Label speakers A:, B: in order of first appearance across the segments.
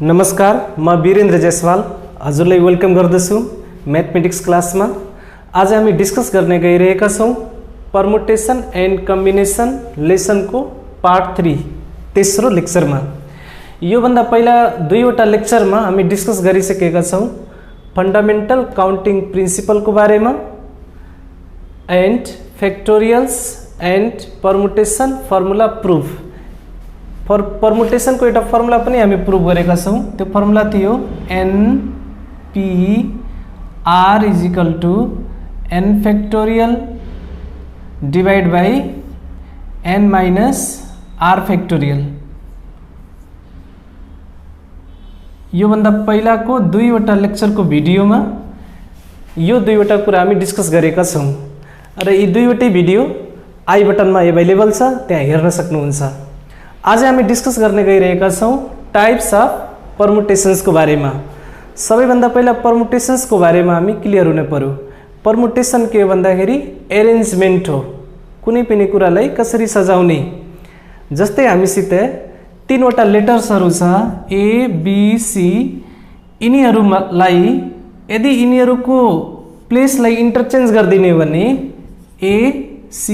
A: नमस्कार, म वीरेन्द्र जयसवाल हजुरलाई वेलकम गर्दछु मैथमेटिक्स क्लासमा। आज हामी डिस्कस गर्ने गइरहेका छौं परमुटेसन एन्ड कम्बिनेसन लेसनको पार्ट 3 तेस्रो लेक्चरमा। यो भन्दा पहिला दुईवटा लेक्चरमा हामी डिस्कस गरिसकेका छौं फंडामेंटल काउन्टिङ प्रिन्सिपलको बारेमा and factorials and permutation formula proof. Permutation को एउटा फर्मुला पनि हामी प्रूफ गरेका छौं। त्यो फर्मुला थियो NP R = n factorial divided by n minus r factorial। यो भन्दा पहिलाको दुईवटा लेक्चरको भिडियोमा यो दुईवटा कुरा हामी डिस्कस गरेका छौं र यी दुईवटै भिडियो आई बटनमा अवेलेबल छ, त्यहाँ हेर्न सक्नुहुन्छ। आज हामी डिस्कस गर्ने गइरहेका छौं टाइप्स अफ परमुटेशंस को बारेमा। सबैभन्दा पहिला परमुटेशंस को बारेमा हामी क्लियर हुनु पर्यो। परमुटेशन के हो भन्दाखेरि एरेन्जमेन्ट हो, कुनै पनि कुरालाई कसरी सजाउने। जस्तै हामीसित तीनवटा लेटर्सहरु छ A B C। यिनीहरुलाई यदि यिनीहरुको प्लेसलाई इन्टरचेन्ज गर्दिने भने A C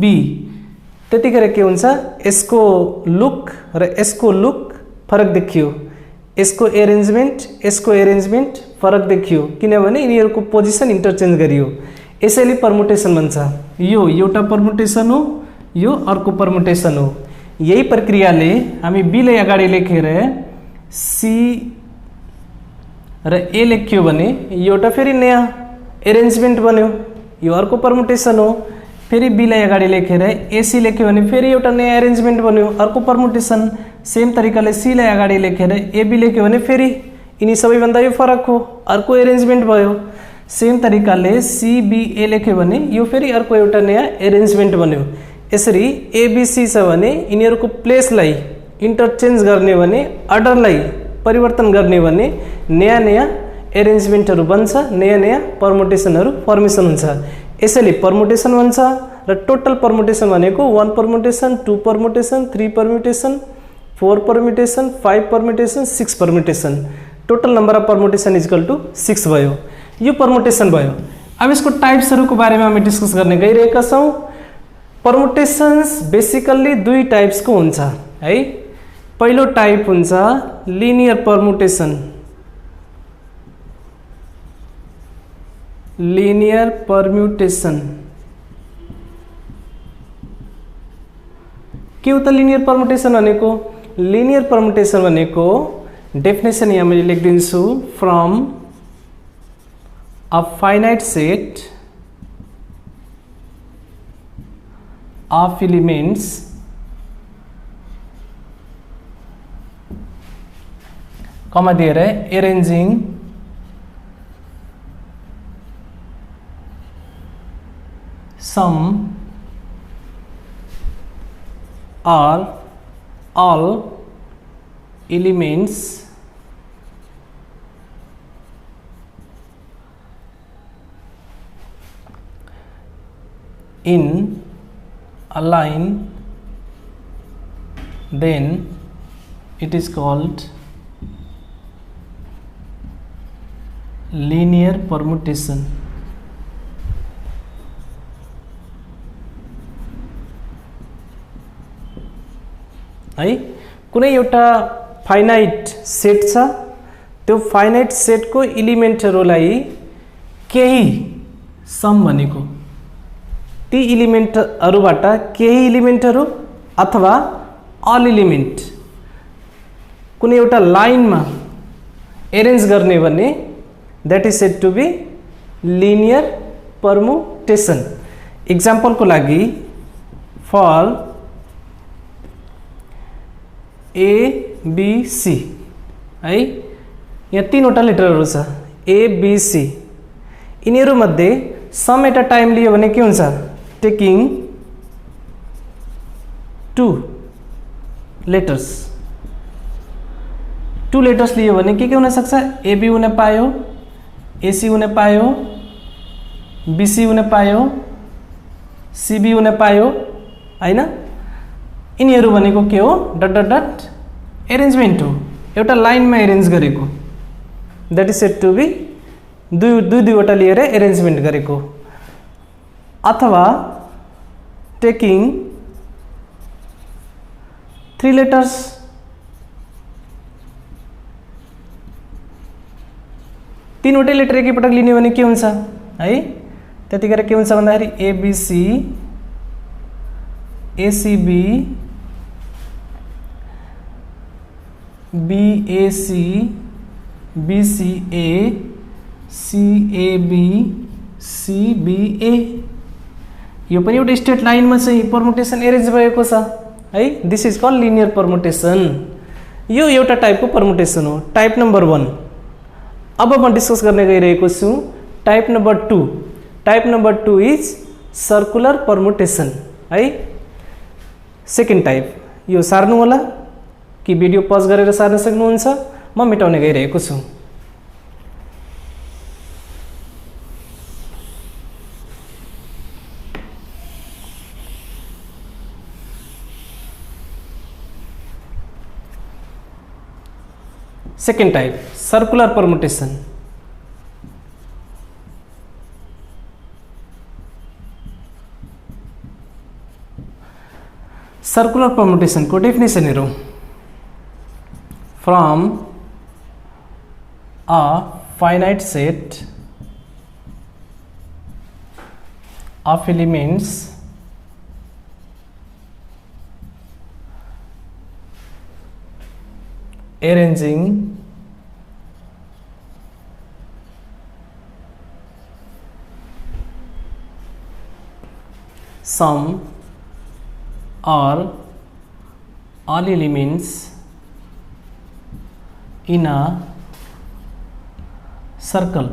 A: B, त्यतिखेर के हुन्छ, यसको लुक र यसको लुक फरक देखियो, यसको एरेन्जमेन्ट फरक देखियो, किनभने यिनीहरुको पोजिसन इन्टरचेन्ज गरियो। यसैले परमुटेसन भन्छ। यो एउटा परमुटेसन हो, यो अर्को परमुटेसन हो। यही प्रक्रियाले हामी B लाई अगाडि लेखेर C र A लेख्यो भने यो एउटा फेरि नयाँ एरेन्जमेन्ट बन्यो, यो अर्को परमुटेसन हो। फेरि B लाई अगाडि लेखेर AC लेख्यो भने फेरि एउटा नयाँ एरेन्जमेन्ट बन्यो, अर्को परमुटेसन। सेम तरिकाले C लाई अगाडि लेखेर AB लेख्यो भने फेरि यिनी सबैभन्दा यो फरक हो, अर्को एरेन्जमेन्ट भयो। सेम तरिकाले CBA लेख्यो भने यो फेरि अर्को एउटा नयाँ एरेन्जमेन्ट बन्यो। यसरी ABC छ भने यिनीहरुको प्लेसलाई इन्टरचेन्ज गर्ने भने, अर्डरलाई परिवर्तन गर्ने भने नयाँ नयाँ एरेन्जमेन्टहरु बन्छ, नयाँ नयाँ परमुटेसनहरु फर्मेसन हुन्छ। यसैले परमुटेसन भन्छ। र टोटल परमुटेसन भनेको 1 permutation, 2 permutation, 3 permutation, 4 permutation, 5 permutation, 6 permutation. Total number of permutation = 6 भयो। यो परमुटेसन भयो। अब यसको टाइप्सहरुको बारेमा हामी डिस्कस गर्ने गइरहेका छौं। परमुटेसन्स बेसिकली दुई टाइप्सको हुन्छ है। पहिलो टाइप हुन्छ लिनियर परमुटेसन। लिनियर परम्युटेसन के हो त लिनियर परम्युटेसन भनेको? लिनियर परम्युटेसन भनेको डेफिनेसन यहाँ मैले लेखिदिन्छु, from a finite set of elements comma दिएर arranging some or all elements in a line, then it is called linear permutation। है, कुनै एउटा फाइनाइट सेट छ, त्यो फाइनाइट सेटको एलिमेन्टहरुलाई केही सम भनेको ती एलिमेन्टहरुबाट केही एलिमेन्टहरु अथवा अल एलिमेन्ट कुनै एउटा लाइनमा एरेन्ज गर्ने भने that is said to be linear permutation. एक्जाम्पलको लागि फर ABC है, यहाँ तीनवटा लेटरहरु छ ABC। यिनीहरु मध्ये सम एट अ टाइम लियो भने के हुन्छ? Taking 2 letters. 2 लेटर्स लियो भने के हुन सक्छ? AB हुन पायो, AC हुन पायो, BC हुन पायो, CB हुन पायो हैन। यिनीहरु भनेको के हो? डट डट डट एरेन्जमेन्ट हो। एउटा लाइनमा एरेन्ज गरेको, that is said to be दुईवटा लिएर एरेन्जमेन्ट गरेको। अथवा टेकिङ 3 लेटर्स, तीनवटै लेटर एकैपटक लिने भने के हुन्छ है, त्यतिखेर के हुन्छ भन्दाखेरि ABC, ACB, BAC, BCA, CAB, CBA. यो पनि एउटा स्ट्रेट लाइनमा चाहिँ परमुटेसन एरेन्ज भएको छ है, this is called linear permutation. यो एउटा टाइपको परमुटेसन हो, टाइप नम्बर 1। अब म डिस्कस गर्ने गइरहेको छु type number 2। Type number 2 is circular permutation है, सेकेन्ड टाइप। यो सार्नु होला कि भिडियो पज गरेर सार्न सक्नुहुन्छ, म मेटाउने गइरहेको छु। Second type circular permutation. Circular permutation को डेफिनेशन हेरौं। From a finite set of elements arranging some or all elements in a circle,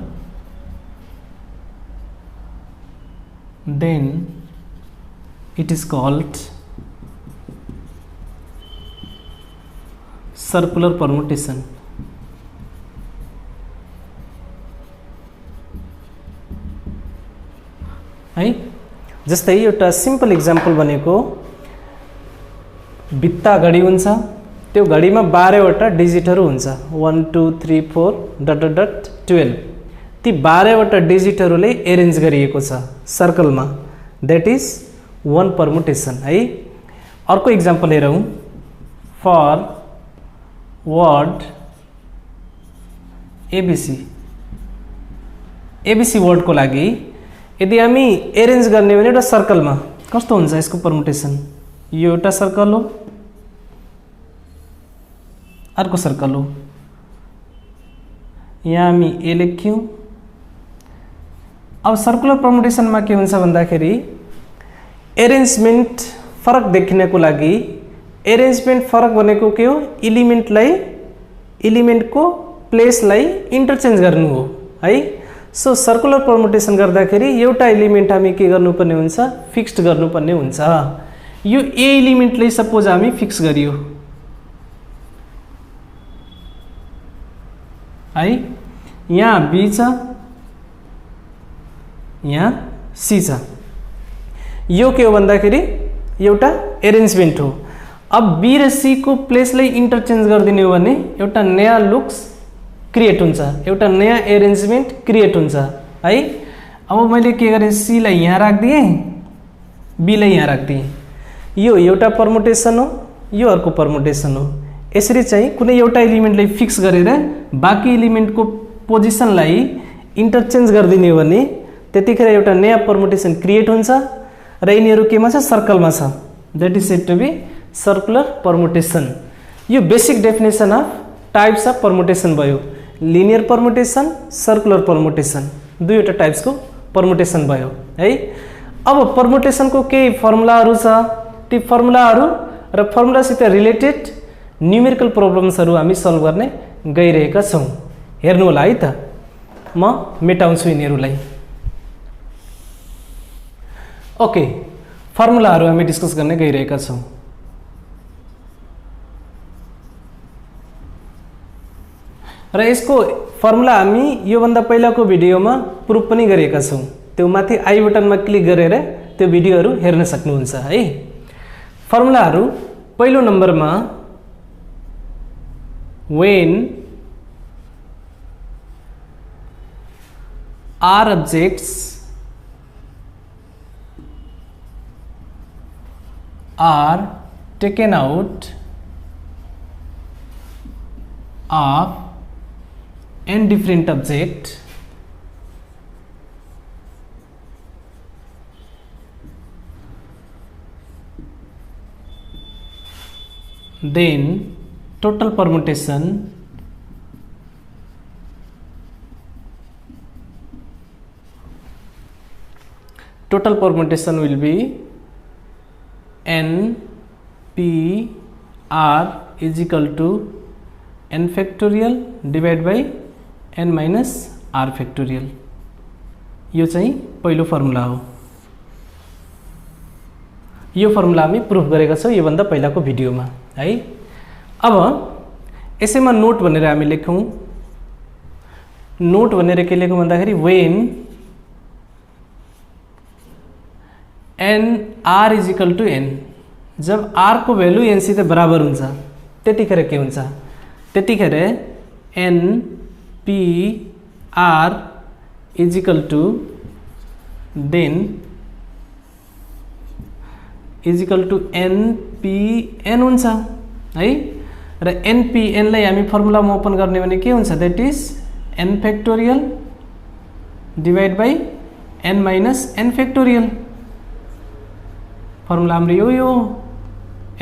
A: then it is called circular permutation। है जस्तै एउटा सिम्पल इक्जाम्पल भनेको भित्ता घडी हुन्छ, त्यो घडीमा 12 वटा डिजिटहरु हुन्छ, 1 2 3 4 डट डट डट 12। ती 12 वटा डिजिटहरुले एरेन्ज गरिएको छ सर्कलमा, दैट इज वन परमुटेशन है। अर्को इक्जाम्पल हेरौं। For word ABC, ABC word को लागि यदि हामी एरेन्ज गर्ने भने एउटा सर्कलमा कस्तो हुन्छ यसको परमुटेशन? यो एउटा सर्कल हो, अर्को सर्कल हो, यहाँ हामी ए लेख्यौं। अब सर्कुलर परमुटेशनमा के हुन्छ भन्दाखेरि एरेन्जमेन्ट फरक देखिनको लागि, एरेन्जमेन्ट फरक भनेको के हो? एलिमेन्टलाई, एलिमेन्टको प्लेसलाई इन्टरचेन्ज गर्नु हो है। सो सर्कुलर परमुटेशन गर्दाखेरि एउटा एलिमेन्ट हामी के गर्नुपर्ने हुन्छ? फिक्स्ड गर्नुपर्ने हुन्छ। यो ए एलिमेन्टलाई सपोज हामी फिक्स गरियो है, यहाँ बी छ, यहाँ सी छ। यो के हो भन्दाखेरि एउटा एरेन्जमेन्ट हो। अब बी र सी को प्लेसलाई इन्टरचेन्ज गरिदिने हो भने एउटा नयाँ लुक्स क्रिएट हुन्छ, एउटा नयाँ एरेन्जमेन्ट क्रिएट हुन्छ है। अब मैले के गरेँ? सी लाई यहाँ राख्दिएँ, बी लाई यहाँ राख्दिएँ। यो एउटा परमुटेशन हो, यो अर्को परमुटेशन हो। यसरी चाहिँ कुनै एउटा एलिमेन्टलाई फिक्स गरेर बाँकी एलिमेन्टको पोजिसनलाई इन्टरचेन्ज गरिदिने हो भने त्यतिखेर एउटा नयाँ परमुटेशन क्रिएट हुन्छ र यिनीहरू केमा छ? सर्कलमा छ। That is said to be circular permutation. यो basic definition of types of permutation भयो। लिनियर परमुटेशन, सर्कुलर परमुटेशन, दुईवटा टाइप्सको परमुटेशन भयो है। अब परमुटेशनको केही फर्मुलाहरू छ, ती फर्मुलाहरू र फर्मुलासित रिलेटेड न्युमेरिकल प्रब्लम्सहरू हामी सल्भ गर्ने गइरहेका छौँ। हेर्नु होला है त, म मेटाउँछु यिनीहरूलाई। ओके, फर्मुलाहरू हामी डिस्कस गर्ने गइरहेका छौँ। र यसको फर्मुला हामी योभन्दा पहिलाको भिडियोमा प्रुफ पनि गरेका छौँ। त्यो माथि आई बटनमा क्लिक गरेर त्यो भिडियोहरू हेर्न सक्नुहुन्छ है। फर्मुलाहरू पहिलो नम्बरमा when R objects are taken out of n different object, then total permutation will be n p r is equal to n factorial divided by n minus r factorial. यो चाहिँ पहिलो फर्मुला हो। यो फर्मुला हामी proof गरेका छौं यो भन्दा पहिलाको भिडियोमा है। अब यसैमा नोट भनेर हामी लेखौं। नोट भनेर के लेखौं भन्दाखेरि when n r is equal to n, जब r को भ्यालु n सित बराबर हुन्छ त्यतिखेर के हुन्छ, त्यतिखेर n p r is equal to then is equal to n p n हुन्छ है। र n p n लाई हामी फर्मुलामा ओपन गर्ने भने के हुन्छ, that is n factorial divide by n minus n factorial। Formula हाम्रो यो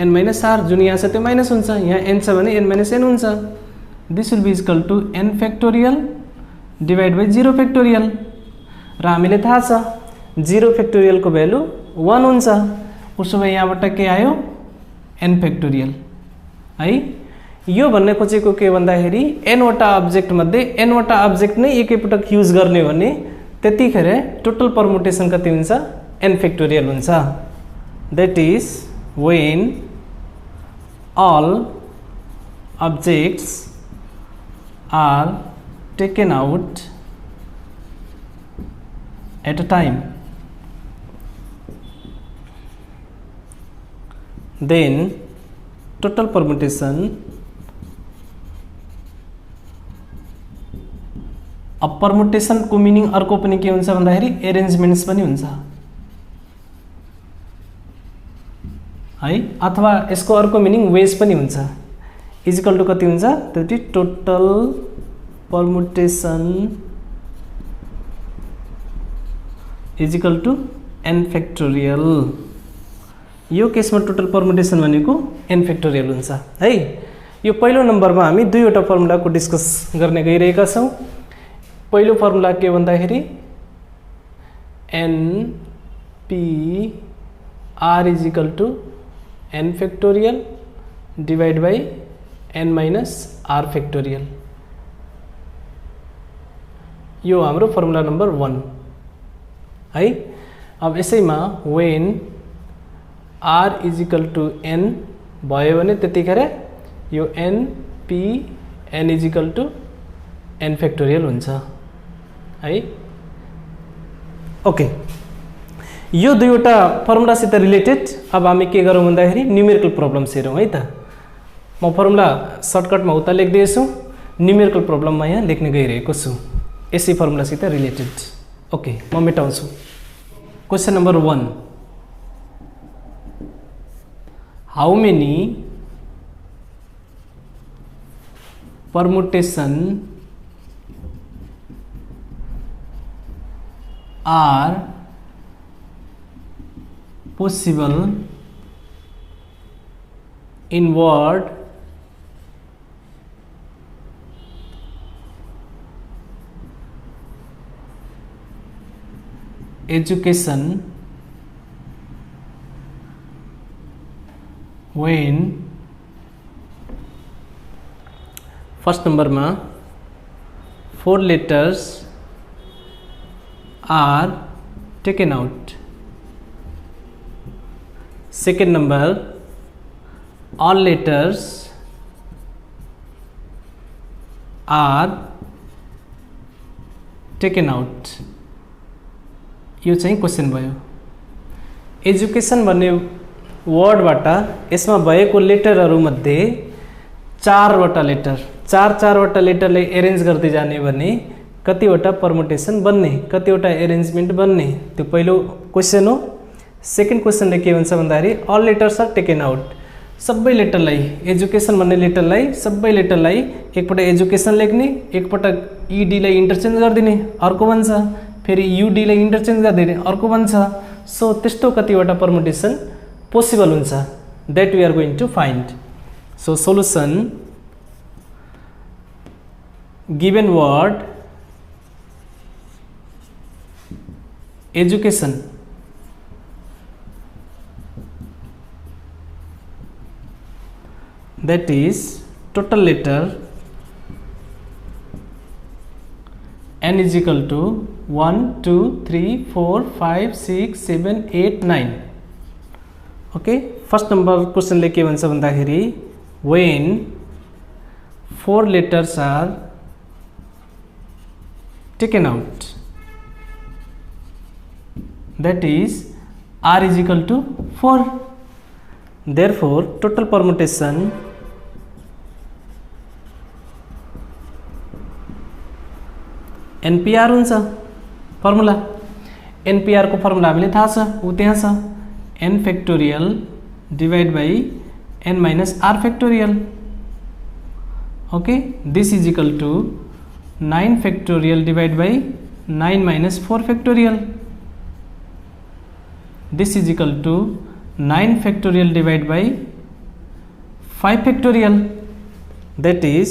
A: n minus r जुन यहाँ छ त्यो माइनस हुन्छ, यहाँ n छ भने n minus n हुन्छ। This will be equal to n factorial divide by 0 factorial। र हामीले थाहा छ 0 factorial को भ्यालु 1 हुन्छ। उसो भए यहाँबाट के आयो n factorial है। यो भन्ने खोजेको के भन्दाखेरि n वटा अब्जेक्ट मध्ये n वटा अब्जेक्ट नै एकैपटक युज गर्ने हो भने त्यतिखेर टोटल परमुटेसन कति हुन्छ, n factorial हुन्छ। That is when all objects are taken out at a time, then total permutation अब परमुटेसन को मिनिङ अर्को पनि के हुन्छ भन्दाखेरि एरेन्जमेन्ट्स पनि हुन्छ है, अथवा यसको अर्को मिनिङ वेज पनि हुन्छ। इज इक्वल टु कति हुन्छ, त्यति total permutation is equal to n factorial। यो केसमा टोटल परमुटेसन भनेको n factorial हुन्छ है। यो पहिलो नम्बरमा हामी दुईवटा फर्मुलाको डिस्कस गर्ने गइरहेका छौं। पहिलो फर्मुला के भन्दाखेरि n p r is equal to n factorial divide by n minus r factorial। यो हाम्रो फर्मुला नम्बर 1 है। अब यसैमा when r is equal to n भयो भने त्यतिखेर यो n p n is equal to n factorial हुन्छ है। ओके, यो दुईवटा फर्मुला सित रिलेटेड अब हामी के गरौँ भन्दाखेरि न्युमेरिकल प्रब्लम्स हेरौँ है त। म फर्मुला सर्टकटमा उता लेख्दैछु, न्युमेरिकल प्रब्लममा यहाँ लेख्न गइरहेको छु यसै फर्मुला सित रिलेटेड। ओके, म मेटाउँछु। Question number 1, how many permutation are possible in word education when first number में 4 letters are taken out। Second number all letters are taken out। यो चाहिँ क्वेश्चन भयो। एजुकेशन भन्ने वर्डबाट यसमा भएको लेटरहरू मध्ये चारवटा लेटर चारवटा लेटरलाई एरेन्ज गर्दै जाने भने कतिवटा परमुटेसन बन्ने, कतिवटा एरेन्जमेन्ट बन्ने, त्यो पहिलो क्वेसन हो। सेकेन्ड क्वेसनले के भन्छ भन्दाखेरि all letters are taken out, सबै लेटरलाई एजुकेसन भन्ने लेटरलाई सबै लेटरलाई एकपटक एजुकेसन लेख्ने, एकपटक इडीलाई इन्टरचेन्ज गरिदिने, अर्को भन्छ फेरि युडीलाई इन्टरचेन्ज गरिदिने, अर्को भन्छ। सो त्यस्तो कतिवटा परमुटेसन पोसिबल हुन्छ, that we are going to find. So solution given word education that is total letter n is equal to 1 2 3 4 5 6 7 8 9 okay first number question ले के भन्छ भन्दाखेरि when 4 letters are taken out that is r is equal to 4, therefore total permutation NPR हुन्छ। Formula NPR को formula हामीले थाहा छ, उ त्यहाँ छ, n factorial divided by n minus r factorial, okay this is equal to 9 factorial divided by 9 minus 4 factorial, this is equal to 9 factorial divided by 5 factorial, that is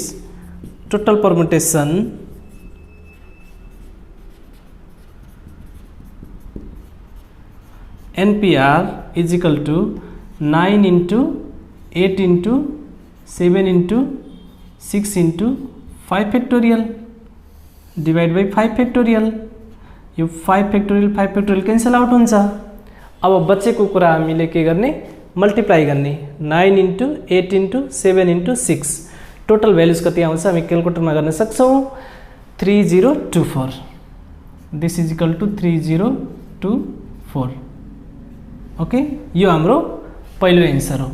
A: total permutation NPR is equal to 9 into 8 into 7 into 6 into 5 factorial divided by 5 factorial, यो 5 factorial cancel out हुन्छ। अब बचेको कुरा हामीले के गर्ने, multiply गर्ने, 9 into 8 into 7 into 6, total values कति आउँछ हामी क्यालकुलेटरमा गर्न सक्छौँ, 3024, this is equal to 3024, okay यो हाम्रो पहिलो एन्सर हो।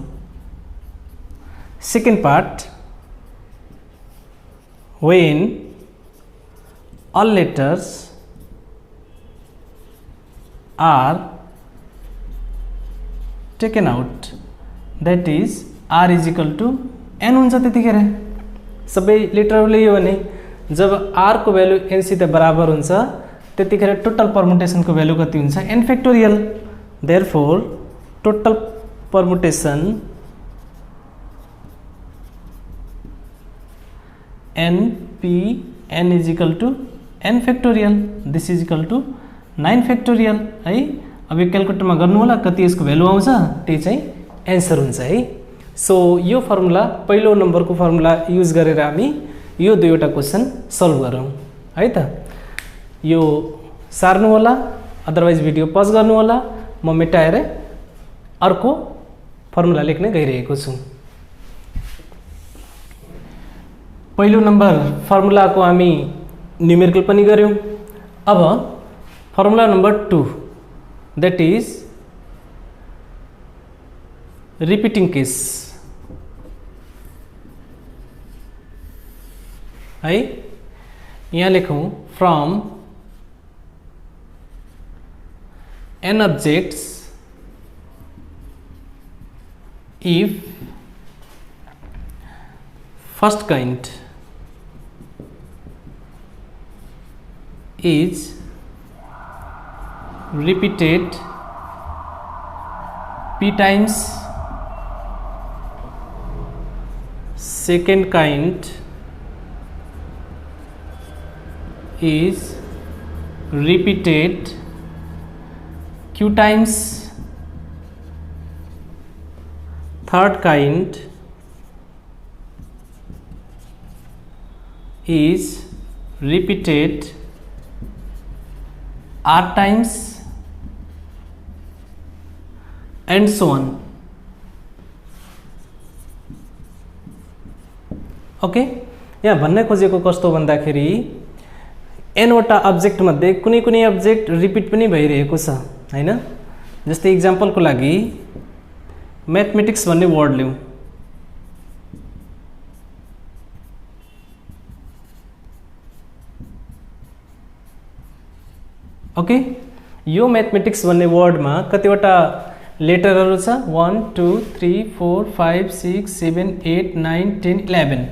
A: Second part when all letters are taken out that is r is equal to n हुन्छ। त्यतिखेर सबै लेटरले यो भने जब r को भ्यालु n सित बराबर हुन्छ त्यतिखेर टोटल परमुटेसन को भ्यालु कति हुन्छ, n factorial, therefore total permutation n is equal to n factorial, this is equal to 9 factorial है। अब यो क्यालकुलेटरमा गर्नु होला कति यसको भ्यालु आउँछ, त्यही चाहिँ एन्सर हुन्छ है। सो यो फर्मुला पहिलो नम्बरको फर्मुला युज गरेर हामी यो दुईवटा क्वेसन सल्भ गरौँ है त। यो सार्नु होला, अदरवाइज भिडियो पज गर्नु होला, म मेटाएर अर्को फर्मुला लेख्न गइरहेको छु। पहिलो नम्बर फर्मुलाको हामी न्युमेरिकल पनि गर्यौं। अब formula number 2 that is repeating case है। यहाँ लेखौं from n objects if first kind is repeated p times, second kind is repeated q times, third kind is repeated r times and so on, okay. यहाँ भन्न खोजेको कस्तो भन्दाखेरि n वटा object मध्ये कुनै कुनै अब्जेक्ट रिपिट पनि भइरहेको छ हैन। जस्तै एक्जाम्पलको लागि म्याथमेटिक्स भन्ने वर्ड लिउँ, ओके, यो मैथमेटिक्स भन्ने वर्डमा कतिवटा लेटरहरू छ 1 2 3 4 5 6 7 8 9 10 11।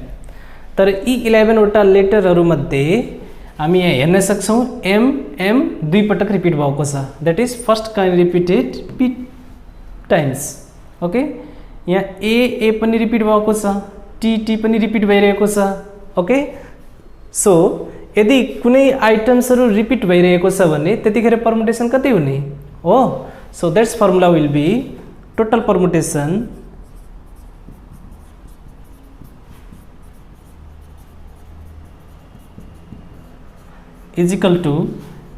A: तर यी 11 वटा लेटरहरू मध्ये हामी यहाँ हेर्न सक्छौं एम एम दुई पटक रिपिट भएको छ, that is first kind repeated p times. Okay, यहाँ ए पनि रिपिट भएको छ, टी पनि रिपिट भइरहेको छ। ओके, सो यदि कुनै आइटम्सहरू रिपिट भइरहेको छ भने त्यतिखेर परमुटेसन कति हुने हो? So that's formula will be total permutation is equal to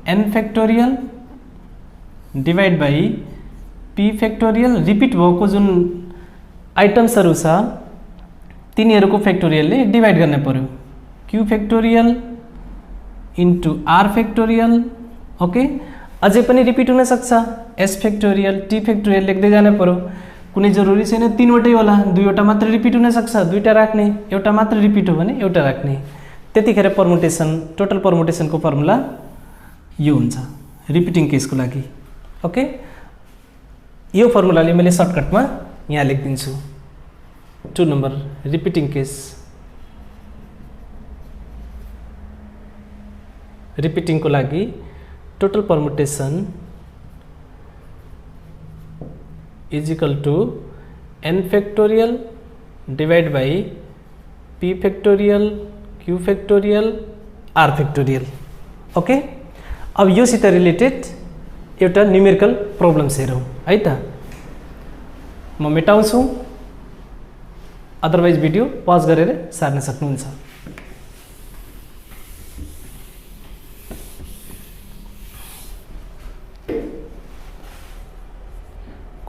A: n factorial divide by p factorial. Repeat भएको जुन आइटम्सहरू छ तिनीहरूको फैक्टोरियलले डिवाइड गर्न पर्यो, q factorial into r factorial. Okay, अझै पनि रिपिट हुन सक्छ, s फैक्टोरियल t फैक्टोरियल लेख्दै जान पर्यो। कुनै जरुरी छैन तीनवटै होला, दुईवटा मात्र रिपिट हुन सक्छ, दुईटा राख्ने, एउटा मात्र रिपिट हो भने एउटा राख्ने। त्यतिखेर परमुटेसन टोटल परमुटेसनको फर्मुला यो हुन्छ रिपिटिङ केसको लागि। ओके, यो फर्मुलाले मैले सर्टकटमा यहाँ लेखिदिन्छु। 2 नम्बर रिपिटिङ केस, रिपिटिङ को लागि total permutation is equal to n factorial divide by p factorial q factorial r factorial. Okay, अब यो सित रिलेटेड एउटा न्यूमेरिकल प्रब्लम्स हेरौं है त। म मेटाउँछु, अदरवाइज भिडियो पज गरेर सार्न सक्नुहुन्छ।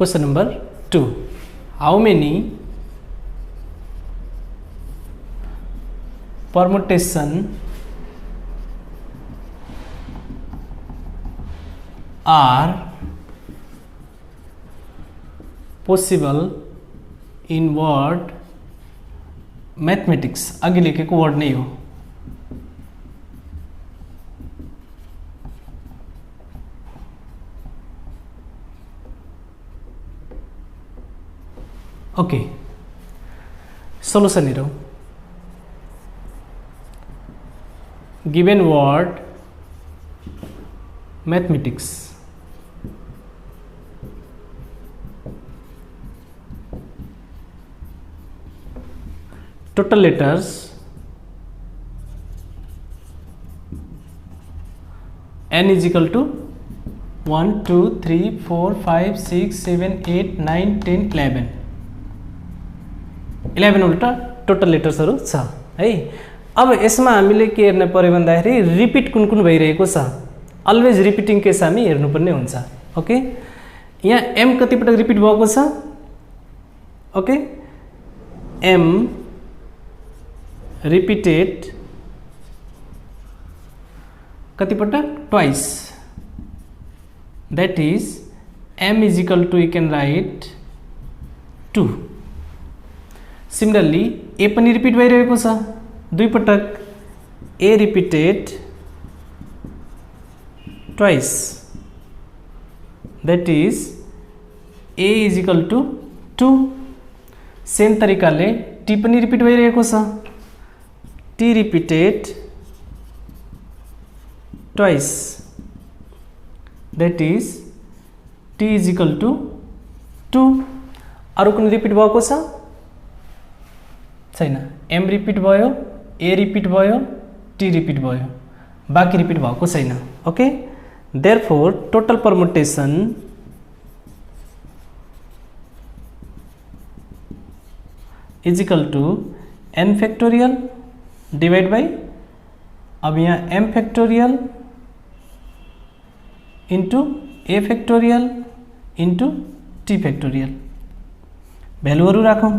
A: Question number 2. How many permutation are possible in word mathematics? आगे लेखेको वर्ड नहीं हो। ओके, सॉल्यूशन हेरौं। Given word mathematics, total letters n is equal to 1 2 3 4 5 6 7 8 9 10 11। 11 वटा टोटल लेटर्सहरू छ है। अब यसमा हामीले के हेर्न पर्यो भन्दाखेरि रिपिट कुन कुन भइरहेको छ, अलवेज रिपिटिङ केस हामी हेर्नुपर्ने हुन्छ। ओके, यहाँ m कति पटक रिपिट भएको छ? ओके, m रिपिटेड कति पटक? Twice, that is m is equal to you can write 2। Similarly A पनि रिपिट भइरहेको छ दुई पटक, A repeated twice, that is A is equal to 2। Same तरिकाले टी पनि रिपिट भइरहेको छ, T repeated twice, that is T is equal to 2। अरु कुनै रिपिट भएको छ छैन? एम रिपिट भयो, ए रिपिट भयो, टी रिपिट भयो, बाँकी रिपिट भएको छैन। Okay, therefore total permutation is equal to n factorial divide by, अब यहाँ m factorial into a factorial into t factorial. भ्यालुहरू राखौं,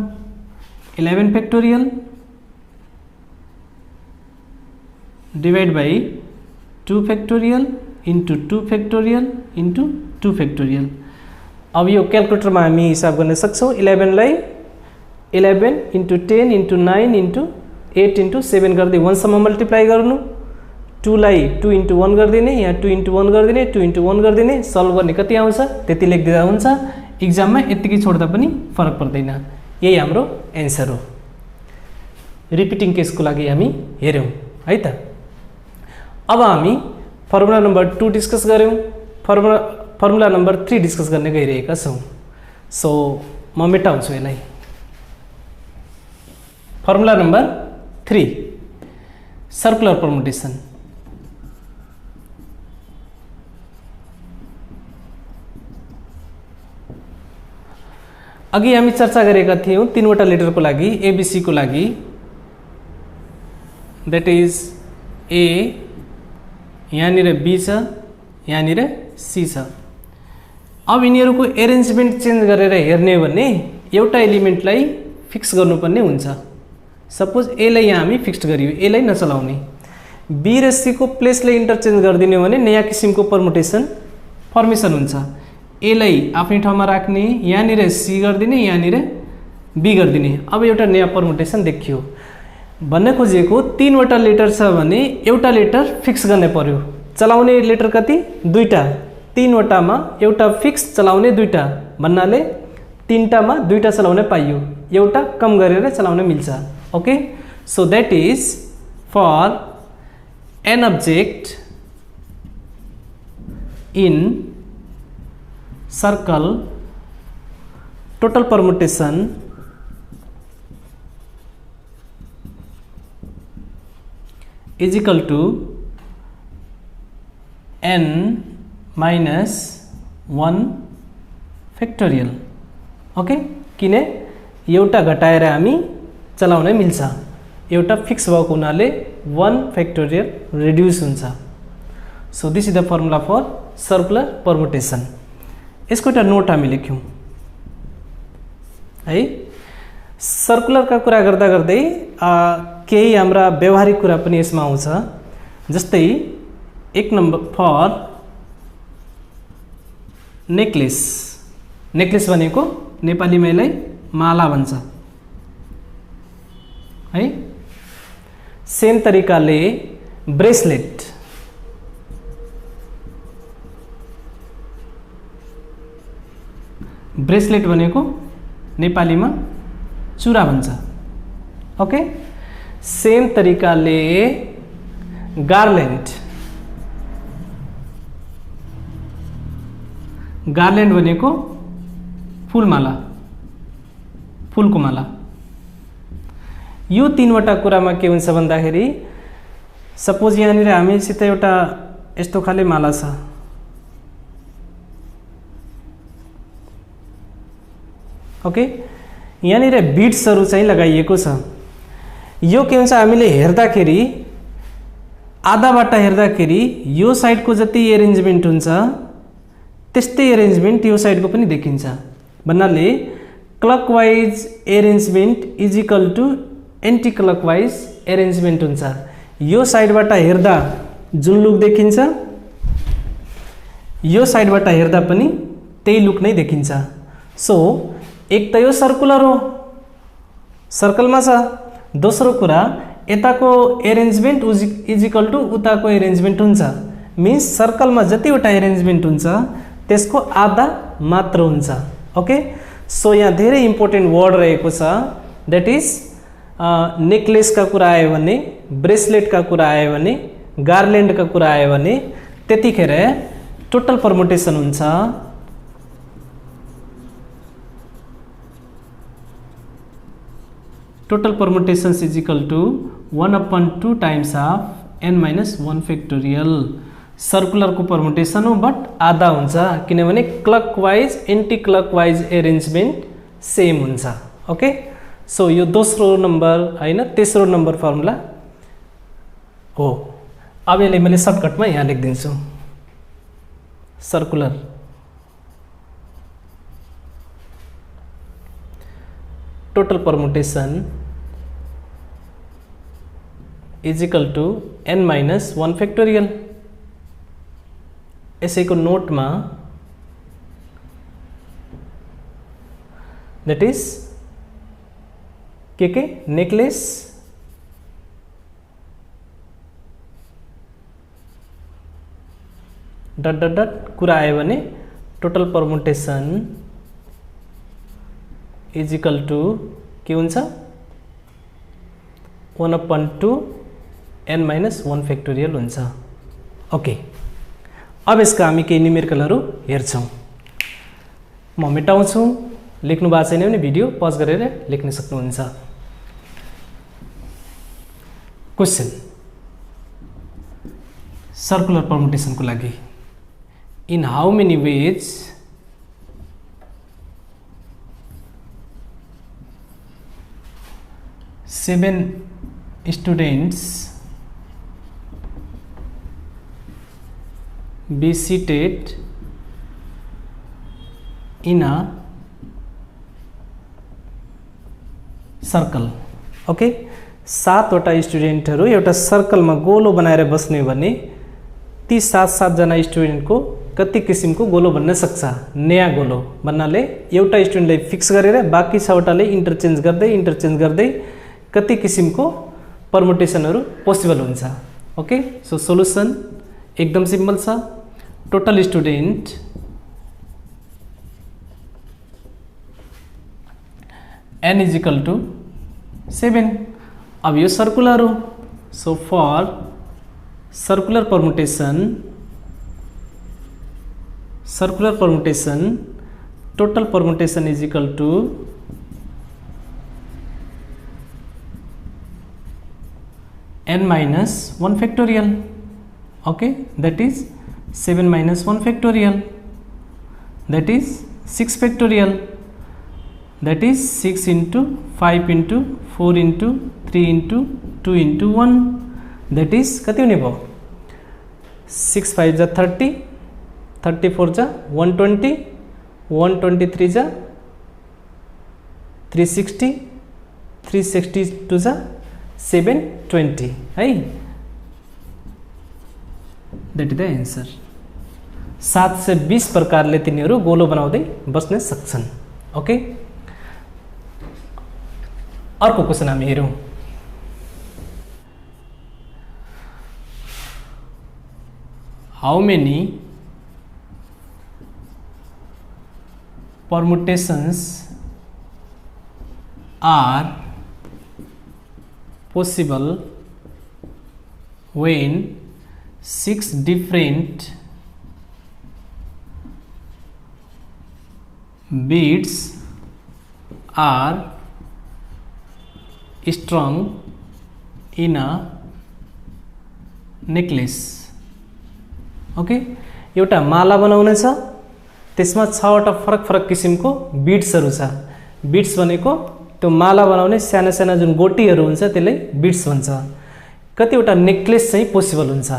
A: 11 factorial divide by 2 factorial into 2 factorial into 2 factorial. अब यो क्यालकुलेटरमा हामी हिसाब गर्न सक्छौं। 11 लाई 11 इंटू 10 इंटू 9 इंटू 8 इंटू 7 गर्दै 1 सम्म मल्टिप्लाई गर्नु, 2लाई 2 into 1 गरिदिने, यहाँ 2 into 1 गरिदिने, 2 into 1 गरिदिने, सल्भ गर्ने कति आउँछ त्यति लेखिदिँदा हुन्छ। इक्जाममा यतिकै छोड्दा पनि फरक पर्दैन। यही हाम्रो एन्सर हो। रिपिटिङ केसको लागि हामी हेऱ्यौँ है त। अब हामी फर्मुला नम्बर 2 डिस्कस गऱ्यौँ, फर्मुला नम्बर 3 डिस्कस गर्ने गइरहेका छौँ। सो म मेटाउँछु यसलाई। Formula number 3 circular permutation. अघि हामी चर्चा गरेका थियौँ तीनवटा लेटरको लागि, एबीसी को लागि, दैट इज ए, यहाँनिर बी छ, यहाँनिर सी छ। अब यिनीहरूको एरेन्जमेन्ट चेन्ज गरेर हेर्ने हो भने एउटा एलिमेन्टलाई फिक्स गर्नुपर्ने हुन्छ। सपोज एलाई यहाँ हामी फिक्स्ड गरियो, एलाई नचलाउने। बी र सी को प्लेसलाई इन्टरचेन्ज गरिदिने हो भने नयाँ किसिमको परमुटेसन फर्मेसन हुन्छ। एलाई आफ्नै ठाउँमा राख्ने, यहाँनिर सी गरिदिने, यहाँनिर बी गरिदिने। अब एउटा नयाँ परमुटेसन देखियो। भन्न खोजेको तीनवटा लेटर छ भने एउटा लेटर फिक्स गर्ने पर्यो। चलाउने लेटर कति? दुईटा। तीनवटामा एउटा फिक्स, चलाउने दुईटा भन्नाले तीनटामा दुईटा चलाउन पाइयो, एउटा कम गरेर चलाउन मिल्छ। Okay, so that is for an object in circle total permutation is equal to n minus 1 factorial। Okay, किन एउटा घटाएर हामी चलाउन मिल्छ, एउटा फिक्स भएको हुनाले 1 factorial रिड्युस हुन्छ। So this is the formula for circular permutation. यसको एउटा नोट हामी लेख्यौँ है। सर्कुलरका कुरा गर्दा गर्दै केही हाम्रा व्यवहारिक कुरा पनि यसमा आउँछ। जस्तै 1 नम्बर फर नेकलेस। नेकलेस भनेको नेपालीमा यसलाई माला भन्छ है। सेम तरिकाले ब्रेसलेट, ब्रेसलेट भनेको नेपालीमा चुरा भन्छ। ओके, सेम तरिकाले गार्ल्यान्ड, गार्ल्यान्ड भनेको फुलमाला, फुलको माला। यो तीनवटा कुरामा के हुन्छ भन्दाखेरि सपोज यहाँनिर हामीसित एउटा यस्तो खाले माला छ, ओके, यहाँनिर बिट्सहरू चाहिँ लगाइएको छ। यो के हुन्छ, हामीले हेर्दाखेरि आधाबाट हेर्दाखेरि यो साइडको जति एरेन्जमेन्ट हुन्छ त्यस्तै एरेन्जमेन्ट यो साइडको पनि देखिन्छ। भन्नाले clockwise arrangement is equal to anti clockwise arrangement हुन्छ। यो साइडबाट हेर्दा जुन लुक देखिन्छ, यो साइडबाट हेर्दा पनि त्यही लुक नै देखिन्छ। सो एक त यो सर्कुलर हो, सर्कलमा छ। दोस्रो कुरा, यताको एरेन्जमेन्ट इज इक्वल टु उताको एरेन्जमेन्ट हुन्छ। मिन्स सर्कलमा जतिवटा एरेन्जमेन्ट हुन्छ त्यसको आधा मात्र हुन्छ। ओके, सो यहाँ धेरै इम्पोर्टेन्ट वर्ड रहेको छ। द्याट इज नेकलेसका कुरा आयो भने, ब्रेसलेटका कुरा आयो भने, गार्ल्यान्डका कुरा आयो भने त्यतिखेर टोटल परमुटेसन हुन्छ total permutations is equal to 1/2 times of n minus 1 factorial। Circular को परमुटेसन हो बट आधा हुन्छ, किनभने clockwise anti clockwise arrangement same हुन्छ। ओके, सो यो दोस्रो नम्बर हैन, तेस्रो नम्बर फर्मुला हो। अब यसलाई मैले सर्टकटमा यहाँ लेखिदिन्छु। Circular total permutation is equal to n minus 1 factorial। यसैको नोटमा दैट इज के नेकलेस, डट डट डट कुरा आयो भने total permutation is equal to के हुन्छ 1/2 n - 1 फ्याक्टोरियल हुन्छ। ओके, अब यसका हामी केही न्युमेरिकलहरू हेर्छौँ। म मेटाउँछु, लेख्नु भएको छैन भने भिडियो पज गरेर लेख्न सक्नुहुन्छ। क्वेसन सर्कुलर परमुटेसनको लागि in how many ways seven students be seated in a circle. Okay, 7वटा स्टुडेन्टहरू एउटा सर्कलमा गोलो बनाएर बस्ने भने ती 7 जना स्टुडेन्टको कति किसिमको गोलो बन्न सक्छ? नयाँ गोलो भन्नाले एउटा स्टुडेन्टलाई फिक्स गरेर बाँकी 6वटाले इन्टरचेन्ज गर्दै कति किसिमको परमुटेसनहरू पोसिबल हुन्छ। ओके, सो सोलुसन एकदम सिम्पल छ। Total student n is equal to 7। अब यो सर्कुलर हो, so for circular permutation total permutation is equal to n minus 1 factorial. Okay, that is 7 minus 1 factorial, that is 6 factorial, that is 6 into 5 into 4 into 3 into 2 into 1, that is कति हुने भयो? 6 5 जा 30, 34 जा 120, 123 जा 360, 362 जा 720 है, द्याट इज द एन्सर। 720 प्रकारले तिनीहरू गोलो बनाउँदै बस्न सक्छन्। ओके, अर्को क्वेसन हामी हेरौँ। How many permutations are possible when 6 different beads are strung in a necklace. Okay, एउटा माला बनाउने छ, त्यसमा 6वटा फरक फरक किसिमको बिड्सहरू छ। बिड्स भनेको त्यो माला बनाउने साना साना जुन गोटीहरू हुन्छ त्यसलाई बिड्स भन्छ। कतिवटा नेकलेस चाहिँ पोसिबल हुन्छ।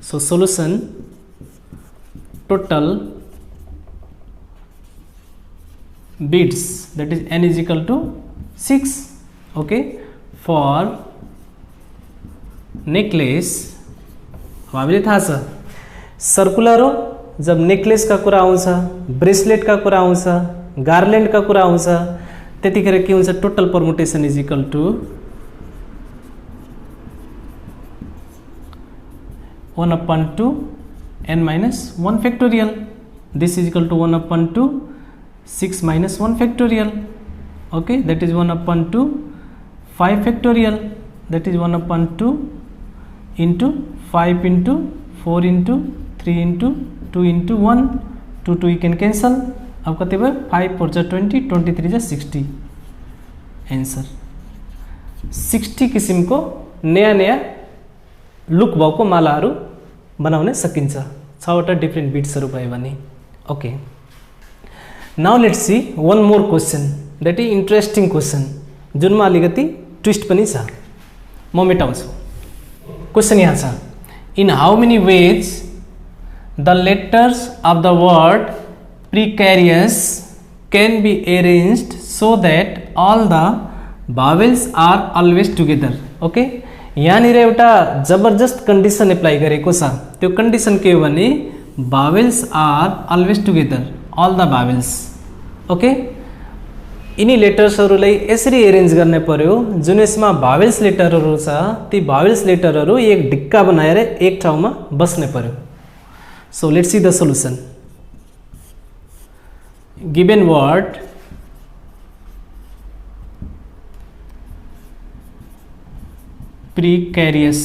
A: So solution total beads that is n is equal to 6। Okay, for necklace हामीले थाहा छ सर्कुलर हो, जब नेकलेस का कुरा आउँछ, ब्रेसलेट का कुरा आउँछ, गार्लैंड का कुरा आउँछ, त्यतिखेर के हुन्छ? Total permutation is equal to 1/2 n minus 1 factorial. This is equal to 1/2 6 minus 1 factorial. Okay, that is 1/2 5 factorial. That is 1/2 into 5 into 4 into 3 into 2 into 1, 2 2 you can cancel. अब कति भयो? 5 4 जा 20, 23 जा 60 एन्सर। 60 किसिमको नयाँ नयाँ लुक भएको मालाहरू बनाउन सकिन्छ 6वटा डिफ्रेन्ट बिट्सहरू भयो भने। Okay, now let's see one more question that is interesting question जुनमा अलिकति ट्विस्ट पनि छ। म मेटाउँछु। क्वेसन यहाँ छ, in how many wage the letters of the word precarious can be arranged so that all the vowels are always together. Okay, यहाँनिर एउटा जबरजस्त कन्डिसन एप्लाई गरेको छ। त्यो कन्डिसन के हो भने vowels are always together, all the vowels. Okay, यिनी लेटर्सहरूलाई यसरी एरेन्ज गर्ने पर्यो जुन यसमा भावेल्स लेटरहरू छ ती भावेल्स लेटरहरू एक ढिक्का बनाएर एक ठाउँमा बस्ने पर्यो। So let's see the solution. Given word precarious.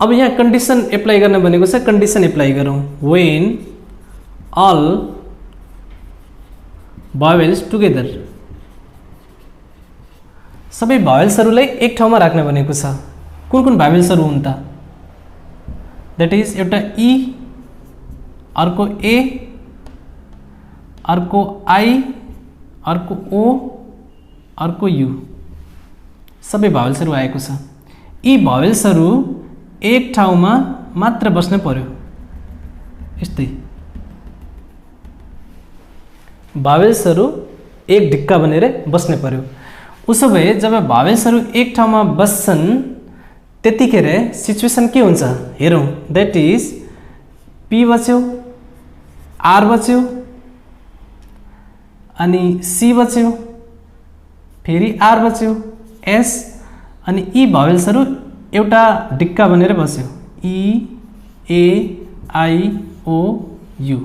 A: अब यहाँ कंडीशन एप्लाई गर्न भनेको छ, कंडीशन एप्लाई गरौँ. When all vowels together, सबै भावेल्सहरूलाई एक ठाउँमा राख्न भनेको छ. कुन कुन भावेल्सहरू हुन् त? द्याट इज एउटा ई, अर्को ए, अर्को आई, अर्को ओ, अर्को यु, सबै भावेल्सहरू आएको छ. यी भावेल्सहरू एक ठाउँमा मात्र बस्न पर्यो. यस्तै भावेल्सहरू एक ढिक्का बनेर बस्न पर्यो. उसो भए जब भावेल्सहरू एक ठाउँमा बस्छन् त्यतिखेर सिचुएसन के हुन्छ हेरौँ. द्याट इज पी बच्यो, आर बच्यो, अनि सी बच्यो, फेरि आर बच्यो, एस, अनि यी भावेल्सहरू एउटा ढिक्का बनेर बस्यो. E, A, I, O, U.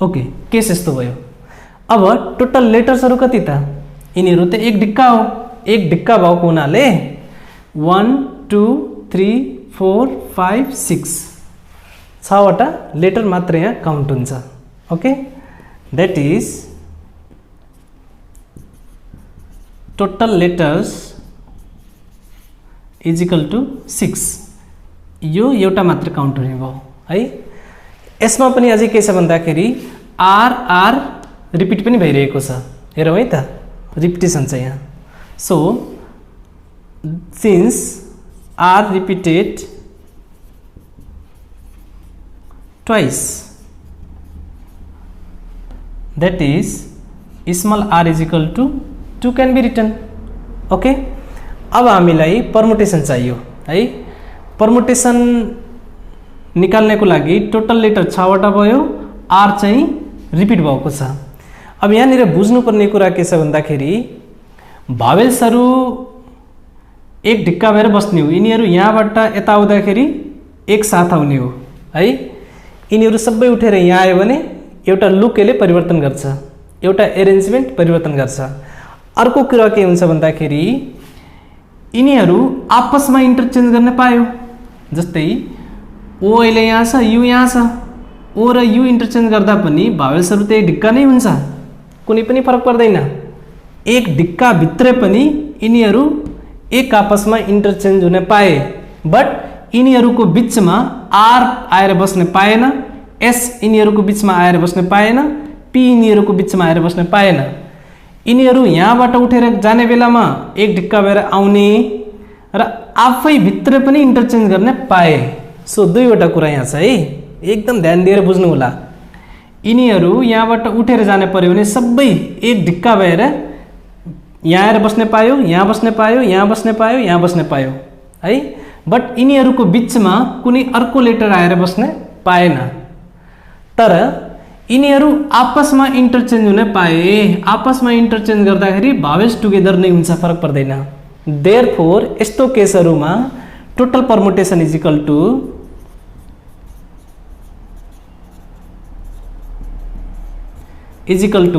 A: Okay, case यस्तो भयो. अब टोटल लेटर्सहरू कति त? यिनीहरू त एक ढिक्का हो. एक ढिक्का भएको हुनाले 1 2 3 4 5 6 6वटा लेटर मात्र यहाँ काउन्ट हुन्छ. Okay, that is total letters is equal to 6. यो एउटा मात्र काउन्ट हुने भयो है. यसमा पनि अझै के छ भन्दाखेरि आर आर रिपिट पनि भइरहेको छ. हेरौँ है त, रिपिटेसन छ यहाँ. So since are repeated twice, that is small r is equal to 2 can be written. Okay, अब हामीलाई परमुटेसन चाहियो है. परमुटेसन निकाल्नको लागि टोटल लेटर 6वटा भयो, आर चाहिँ रिपिट भएको छ. अब यहाँनिर बुझ्नुपर्ने कुरा के छ भन्दाखेरि भावेल्सहरू एक ढिक्का भएर बस्ने हो. यिनीहरू यहाँबाट यता आउँदाखेरि एक साथ आउने हो है. यिनीहरू सबै उठेर यहाँ आयो भने एउटा लुकले परिवर्तन गर्छ, एउटा एरेन्जमेन्ट परिवर्तन गर्छ. अर्को कुरा के हुन्छ भन्दाखेरि यिनीहरू आपसमा इन्टरचेन्ज गर्न पायो. जस्तै ओ अहिले यहाँ छ, यु यहाँ छ. ओ र यु इन्टरचेन्ज गर्दा पनि भावेल्सहरू त एक ढिक्का नै हुन्छ, कुनै पनि फरक पर्दैन. एक ढिक्का भित्र पनि यिनीहरू एक आपसमा इन्टरचेन्ज हुन पाए. बट यिनीहरूको बिचमा आर आएर बस्न पाएन, एस यिनीहरूको बिचमा आएर बस्न पाएन, पी यिनीहरूको बिचमा आएर बस्न पाएन. यिनीहरू यहाँबाट उठेर जाने बेलामा एक ढिक्का भएर आउने र आफै भित्र पनि इन्टरचेन्ज गर्न पाए. सो दुईवटा कुरा यहाँ छ है, एकदम ध्यान दिएर बुझ्नु होला. यिनीहरू यहाँबाट उठेर जान पर्यो भने सबै एक ढिक्का भएर यहाँ आएर बस्न पायो, यहाँ बस्न पायो, यहाँ बस्न पायो, यहाँ बस्न पायो है. बट यिनीहरूको बिचमा कुनै अर्को लेटर आएर बस्न पाएन. तर यिनीहरू आपसमा इन्टरचेन्ज हुन पाए. आपसमा इन्टरचेन्ज गर्दाखेरि भावेल्स टुगेदर नै हुन्छ, फरक पर्दैन. देयरफोर यस्तो केसहरूमा total permutation is equal to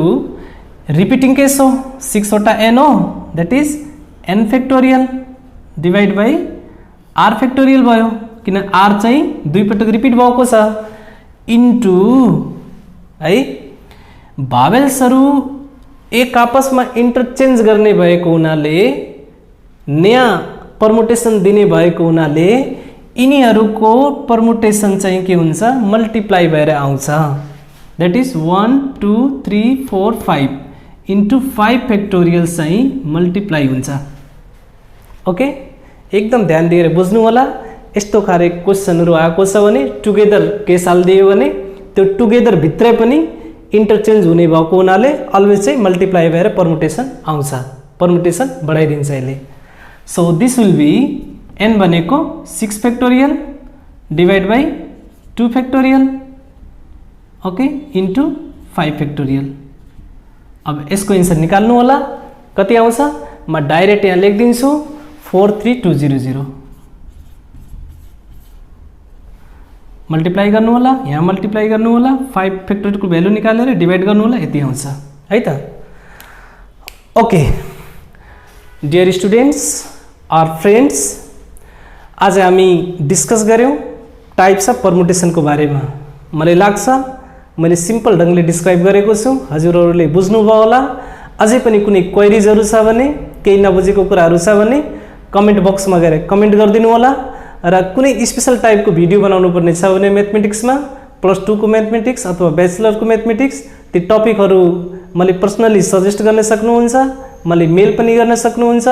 A: repeating case हो. 6वटा एन हो, that is N factorial divide by R factorial भयो, किन आर चाहिँ दुईपटक रिपिट भएको छ, इन्टु है भावेल्सहरू एक आपसमा इन्टरचेन्ज गर्ने भएको हुनाले, नयाँ परमुटेसन दिने भएको हुनाले यिनीहरूको परमुटेसन चाहिँ के हुन्छ, मल्टिप्लाई भएर आउँछ. द्याट इज 1 2 3 4 5 इन्टु 5 फ्याक्टोरियल चाहिँ मल्टिप्लाई हुन्छ. ओके, एकदम ध्यान दिएर बुझ्नु होला. यस्तो खाले क्वेसनहरू आएको छ भने टुगेदर केस हालिदियो भने त्यो टुगेदर भित्र पनि इन्टरचेन्ज हुने भएको हुनाले अलवेज चाहिँ मल्टिप्लाई भएर परमुटेसन आउँछ, परमुटेसन बढाइदिन्छ यसले. So this will be n भनेको 6 factorial divide by 2 factorial, okay, into 5 factorial. अब यसको एन्सर निकाल्नु होला. कति आउँछ म डाइरेक्ट यहाँ लेखिदिन्छु 43200 मल्टिप्लाई गर्नु होला, यहाँ मल्टिप्लाई गर्नु होला, 5 फ्याक्टोरियलको भ्यालु निकालेर डिभाइड गर्नु होला, यति आउँछ है त। Okay dear students are friends, आज हामी डिस्कस गर्यौं टाइप्स अफ परमुटेसनको बारेमा। मलाई लाग्छ मैले सिम्पल ढंगले डिस्क्राइब गरेको छु, हजुरहरूले बुझ्नुभयो होला। अझै पनि कुनै क्वेरीजहरु छ भने, केही नबुझेको कुराहरु छ भने कमेन्ट बक्समा गएर कमेन्ट गरिदिनु होला। र कुनै स्पेशल टाइपको भिडियो बनाउनु पर्ने छ भने म्याथमेटिक्समा +2 को म्याथमेटिक्स अथवा ब्याचलरको म्याथमेटिक्स, ती टपिकहरु मैले पर्सनली सजेस्ट गर्न सक्नुहुन्छ, मैले मेल पनि गर्न सक्नुहुन्छ।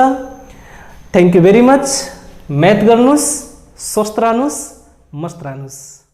A: Thank you very much. Math गर्नुस्, स्वस्थ रहनुस्, मस्त रहनुस्।